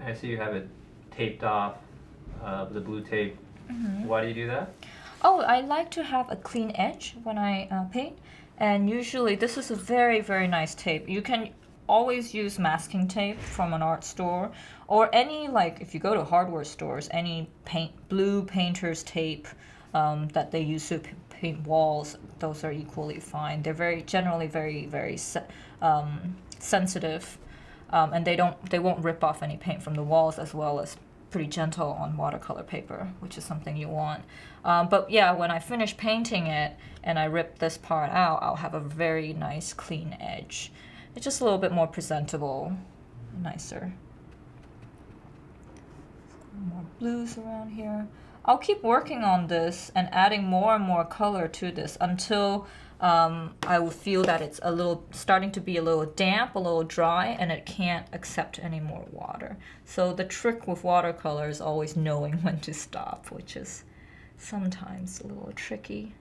I see you have it taped off, the blue tape. Why do you do that? Oh, I like to have a clean edge when I paint, and usually this is a very, very nice tape. You can always use masking tape from an art store, or any, like if you go to hardware stores, any blue painter's tape that they use to paint walls, those are equally fine. They're generally very sensitive, and they won't rip off any paint from the walls, as well as pretty gentle on watercolor paper, which is something you want. But yeah, when I finish painting it and I rip this part out, I'll have a very nice clean edge. It's just a little bit more presentable, nicer. More blues around here. I'll keep working on this and adding more and more color to this until I will feel that it's starting to be a little damp, a little dry, and it can't accept any more water. So the trick with watercolor is always knowing when to stop, which is sometimes a little tricky.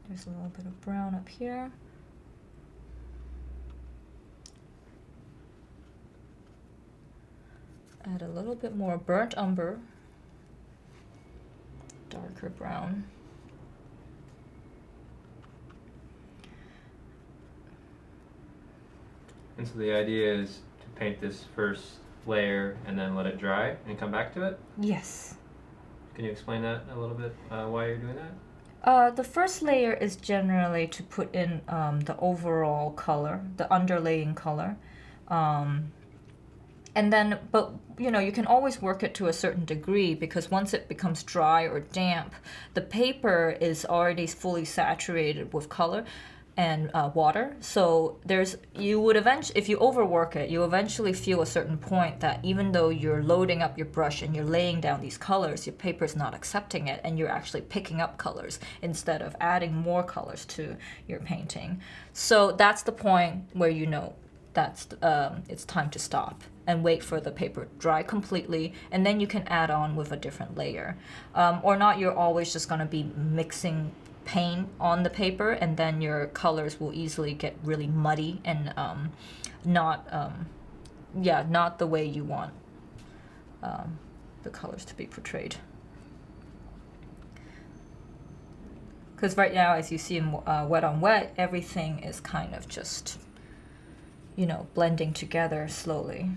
There's a little bit of brown up here. Add a little bit more burnt umber, darker brown. And so the idea is to paint this first layer and then let it dry and come back to it? Yes. Can you explain that a little bit, why you're doing that? The first layer is generally to put in the overall color, the underlaying color. And then, but you know, you can always work it to a certain degree, because once it becomes dry or damp, the paper is already fully saturated with color and water. So if you overwork it, you eventually feel a certain point that even though you're loading up your brush and you're laying down these colors, your paper's not accepting it, and you're actually picking up colors instead of adding more colors to your painting. So that's the point where you know that's it's time to stop and wait for the paper dry completely, and then you can add on with a different layer. Or not, you're always just gonna be mixing paint on the paper, and then your colors will easily get really muddy and not the way you want the colors to be portrayed. Because right now, as you see in wet on wet, everything is kind of just, you know, blending together slowly.